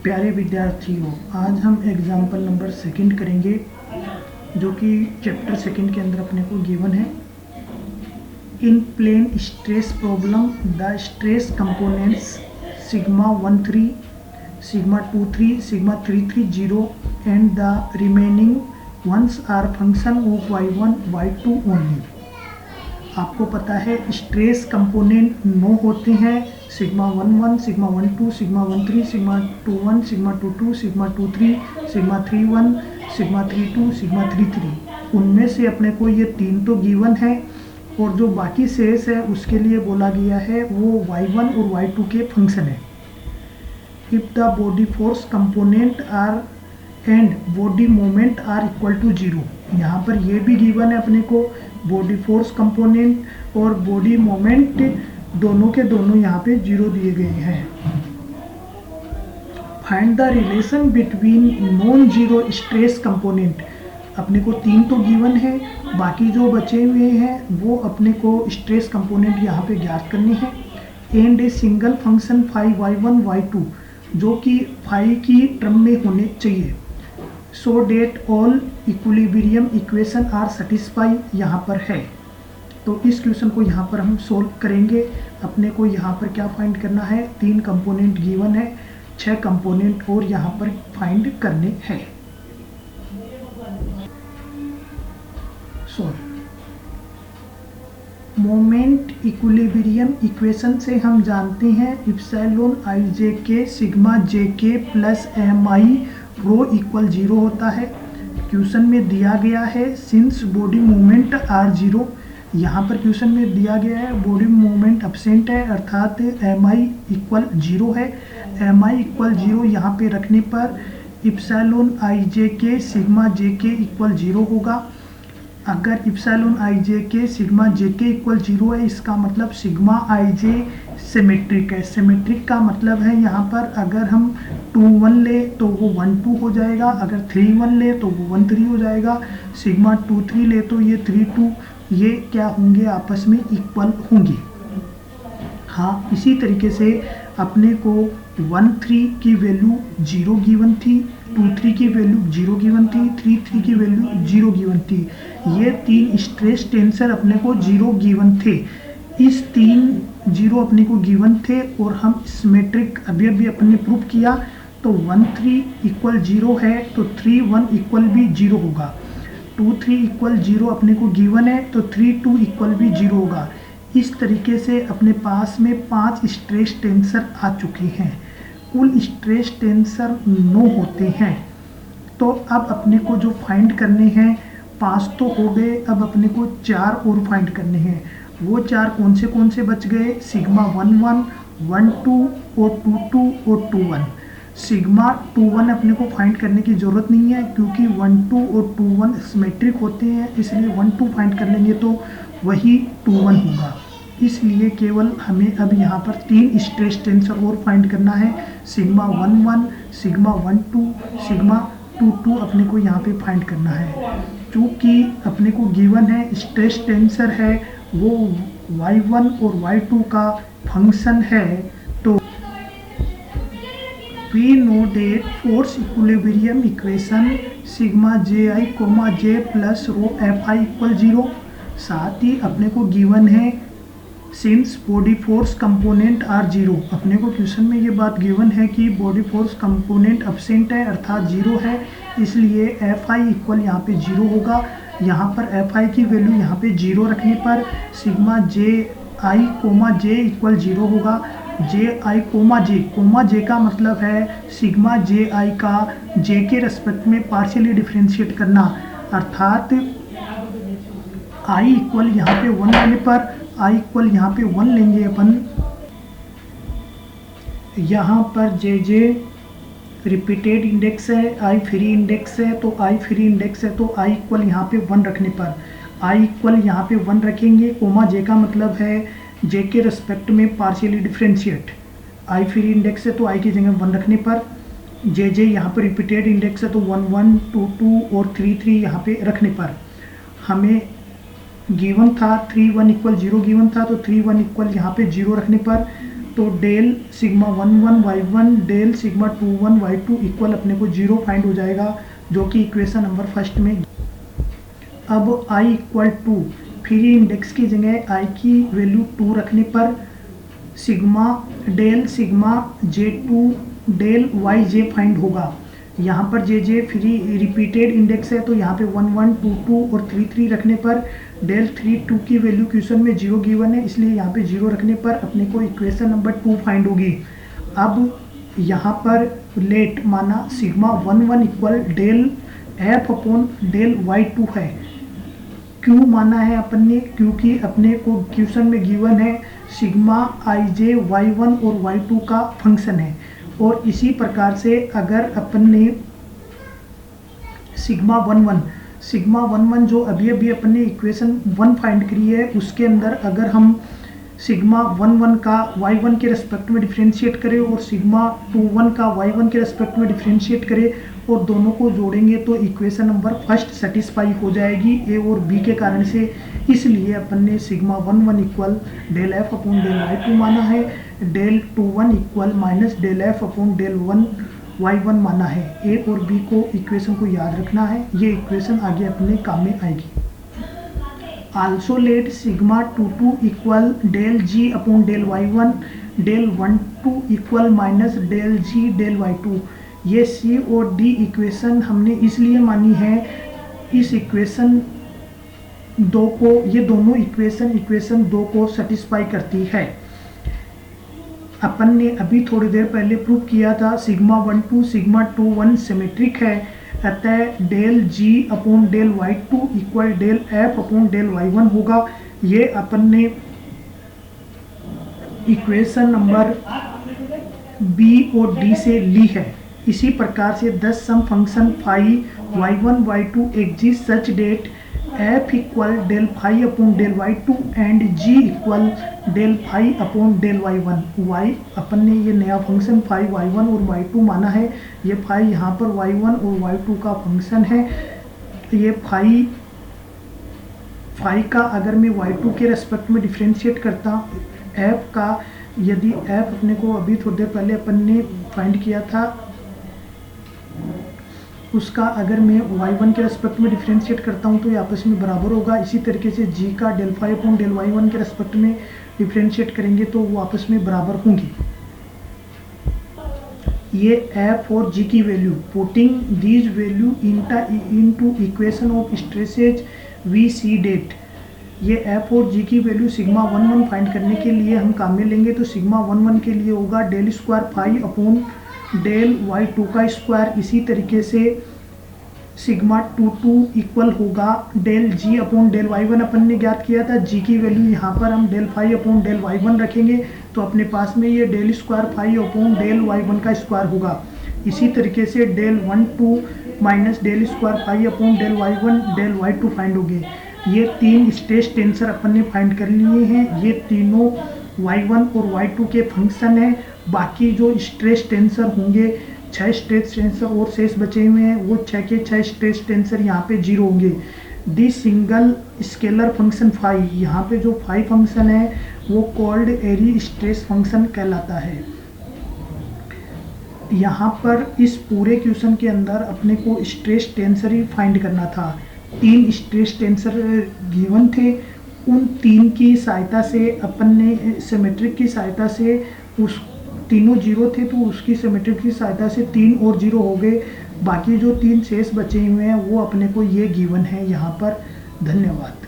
प्यारे विद्यार्थियों, आज हम एग्जाम्पल नंबर सेकंड करेंगे जो कि चैप्टर सेकंड के अंदर अपने को गिवन है। In plane stress problem the stress components sigma 13, sigma 23, sigma 330 and the remaining ones are function of y1 y2 only. आपको पता है स्ट्रेस कंपोनेंट 9 होते हैं, sigma 11, sigma 12, sigma 13, sigma 21, sigma 22, sigma 23, sigma 31, sigma 32, sigma 33। उनमें से अपने को ये 3 तो गिवन है और जो बाकी शेष है उसके लिए बोला गया है वो y1 और y2 के फंक्शन है। If the body force component are and body moment are equal to 0। यहाँ पर ये भी गिवन है अपने को, बॉडी फोर्स कंपोनेंट और बॉडी मोमेंट दोनों के दोनों यहाँ पे 0 दिए गए हैं। Find the relation between non zero stress component. अपने को 3 तो गिवन है, बाकी जो बचे हुए हैं वो अपने को स्ट्रेस कंपोनेंट यहाँ पे ज्ञात करने हैं। And a single function phi y1 y2 जो कि फाई की टर्म में होने चाहिए। So that all equilibrium equation are satisfy यहाँ पर है। तो इस क्वेश्चन को यहाँ पर हम सोल्व करेंगे। अपने को यहाँ पर क्या फाइंड करना है, 3 कंपोनेंट गिवन है, 6 कंपोनेंट और यहाँ पर फाइंड करने हैं। सोल्व। मोमेंट इक्विलिब्रियम इक्वेशन से हम जानते हैं इप्सिलॉन आई जे के सिग्मा जे के प्लस एम आई रो इक्वल 0 होता है। क्वेश्चन में दिया गया है सिंस बॉडी मूवमेंट आर 0। यहाँ पर क्वेश्चन में दिया गया है बॉडी मूवमेंट एब्सेंट है, अर्थात एम आई इक्वल 0 है। एम आई इक्वल 0 यहाँ पे रखने पर इप्सिलॉन आई जे के सिग्मा जे के इक्वल 0 होगा। अगर इप्सिलॉन आई जे के सिग्मा जे के इक्वल 0 है, इसका मतलब सिग्मा आई जे सिमेट्रिक है। सिमेट्रिक का मतलब है यहाँ पर अगर हम 2 1 ले तो वो 1 2 हो जाएगा, अगर 3 1 ले तो वो 1 3 हो जाएगा, सिग्मा 2 3 ले तो ये 3 2, ये क्या होंगे, आपस में इक्वल होंगे। हाँ, इसी तरीके से अपने को 1 3 की वैल्यू 0 गिवन थी, 2 3 की वैल्यू 0 गिवन थी, 3 3 की वैल्यू 0 गिवन थी। ये 3 स्ट्रेस टेंसर अपने को 0 गिवन थे। इस 3 0 अपने को गिवन थे और हम सिमेट्रिक अभी अपने प्रूफ किया। तो 1 3 इक्वल 0 है तो 3 1 इक्वल भी 0 होगा। 2 3 इक्वल 0 अपने को गिवन है तो 3 2 इक्वल भी 0 होगा। इस तरीके से अपने पास में 5 स्ट्रेस टेंसर आ चुके हैं। कुल स्ट्रेस टेंसर 9 होते हैं। तो अब अपने को जो फाइंड करने हैं, 5 तो हो गए, अब अपने को 4 और फाइंड करने हैं। वो 4 कौन से बच गए, सिग्मा 1 1, 1 2 और 2 2 और 2 1। सिग्मा 2 1 अपने को फाइंड करने की ज़रूरत नहीं है क्योंकि 1 2 और 2 1 सिमेट्रिक होते हैं, इसलिए 1 2 फाइंड कर लेंगे तो वही 2 1 होगा। इसलिए केवल हमें अब यहाँ पर 3 स्ट्रेस टेंसर और फाइंड करना है। सिग्मा 1 1, सिग्मा 1 2, सिग्मा 2 2 अपने को यहाँ पे फाइंड करना है। चूँकि अपने को गिवन है स्ट्रेस टेंसर है वो y1 और y2 का फंक्शन है, तो we know that force equilibrium equation sigma j i comma j plus rho f i equal 0। साथ ही अपने को गिवन है since body force component are 0। अपने को क्वेश्चन में ये बात गिवन है कि बॉडी फोर्स कंपोनेंट एब्सेंट है, अर्थात 0 है, इसलिए एफ आई इक्वल यहाँ पे 0 होगा। यहाँ पर एफ आई की वैल्यू यहाँ पे 0 रखने पर sigma j i comma J equal 0 होगा। जे आई कोमा जे का मतलब है सिग्मा जे आई का जे के रेस्पेक्ट में पार्शियली डिफ्रेंशिएट करना, अर्थात आई इक्वल यहाँ पे 1 लेने पर आई इक्वल यहाँ पे 1 लेंगे अपन। यहाँ पर जे जे रिपीटेड इंडेक्स है, आई फ्री इंडेक्स है, तो आई फ्री इंडेक्स है तो आई इक्वल यहाँ पे 1 रखने पर आई इक्वल यहाँ पे 1 रखेंगे। कोमा जे का मतलब है जे के रेस्पेक्ट में पार्शियली डिफ्रेंशिएट। आई फ्री इंडेक्स है तो आई की जगह 1 रखने पर, जे जे यहाँ पर रिपीटेड इंडेक्स है तो 1 1 2 2 और 3 3 यहाँ पे रखने पर हमें गिवन था 3 1 इक्वल 0 गिवन था, तो 3 1 इक्वल यहाँ पे 0 रखने पर तो del sigma 11 y1 del sigma 21 y2 equal अपने को 0 फाइंड हो जाएगा, जो कि इक्वेशन नंबर फर्स्ट में। अब i equal to free index की जगह i की वैल्यू 2 रखने पर sigma j2 del yj find होगा। यहाँ पर जे फ्री रिपीटेड इंडेक्स है, तो यहाँ पे 1 1 2 2 और 3 3 रखने पर डेल 3 2 की वैल्यू क्वेश्चन में 0 गिवन है, इसलिए यहाँ पे 0 रखने पर अपने को इक्वेशन नंबर 2 फाइंड होगी। अब यहाँ पर लेट माना sigma 1 1 equal del F upon del y2 है। क्यों माना है अपन ने, क्योंकि अपने को क्वेश्चन में गिवन है सिग्मा ij y1 और y2 का फंक्शन है। और इसी प्रकार से अगर अपन ने सिग्मा 1 1 जो अभी अपन ने इक्वेशन 1 फाइंड करी है, उसके अंदर अगर हम सिग्मा 1 1 का y1 के रेस्पेक्ट में डिफ्रेंशिएट करें और सिग्मा 2 1 का y1 के रेस्पेक्ट में डिफ्रेंशिएट करें और दोनों को जोड़ेंगे तो इक्वेशन नंबर फर्स्ट सेटिस्फाई हो जाएगी ए और बी के कारण से। इसलिए अपन ने sigma 1 1 equal del F upon del y2 माना है, del 2 1 equal minus del F upon del 1 y1 माना है। ए और बी को इक्वेशन को याद रखना है, ये इक्वेशन आगे अपने काम में आएगी। Also let sigma 2 2 equal del G upon del y1 del 1 2 equal minus del G del y2। ये सी और डी इक्वेशन हमने इसलिए मानी है, इस इक्वेशन 2 को, ये दोनों इक्वेशन 2 को सेटिस्फाई करती है। अपन ने अभी थोड़ी देर पहले प्रूव किया था सिग्मा 1 2 सिग्मा 2 1 सिमेट्रिक है, अतः del G upon del y2 equal del F upon del y1 होगा। ये अपन ने इक्वेशन नंबर बी और डी से ली है। इसी प्रकार से 10 some function phi y1 y2 exist such that f equal del phi upon del y2 and g equal del phi upon del y1। y अपन ने ये नया फंक्शन फाई y1 और y2 माना है, ये फाई यहाँ पर y1 और y2 का फंक्शन है। ये फाई का अगर मैं y2 के रेस्पेक्ट में डिफ्रेंशिएट करता हूँ f का, यदि f अपने को अभी थोड़ी देर पहले अपन ने फाइंड किया था, उसका अगर मैं y1 के रेस्पेक्ट में डिफ्रेंशिएट करता हूं तो ये आपस में बराबर होगा। इसी तरीके से g का del phi upon del y1 के रेस्पेक्ट में डिफ्रेंशिएट करेंगे तो वो आपस में बराबर होंगी। ये f और g की value, putting these value into equation of stresses we see that. ये f और g की वैल्यू सिग्मा 1 1 फाइंड करने के लिए हम काम में लेंगे, तो सिग्मा 1 1 के लिए होगा del square phi upon del y2 का स्क्वायर। इसी तरीके से सिग्मा 2 2 इक्वल होगा del g upon del y1 अपन ने ज्ञात किया था, g की वैल्यू यहाँ पर हम del phi upon del y1 रखेंगे तो अपने पास में ये del square phi upon del y1 का स्क्वायर होगा। इसी तरीके से del 1 2 minus del square phi upon del y1 del y2 find होंगे। ये 3 स्ट्रेस टेंसर अपन ने फाइंड कर लिए हैं, ये तीनों y1 और y2 के फंक्शन है। बाकी जो स्ट्रेस टेंसर होंगे 6 स्ट्रेस टेंसर और शेष बचे हुए हैं, वो 6 के 6 स्ट्रेस टेंसर यहाँ पे 0 होंगे। दी सिंगल स्केलर फंक्शन फाई, यहाँ पे जो फाई फंक्शन है वो कॉल्ड एरी स्ट्रेस फंक्शन कहलाता है। यहाँ पर इस पूरे क्वेश्चन के अंदर अपने को स्ट्रेस टेंसर ही फाइंड करना था। 3 स्ट्रेस टेंसर गिवन थे, उन 3 की सहायता से अपन ने सिमेट्रिक की सहायता से, उस तीनों 0 थे तो उसकी सिमेट्रिक की सहायता से 3 और 0 हो गए। बाकी जो 3 शेष बचे हुए हैं वो अपने को ये गिवन है यहाँ पर। धन्यवाद।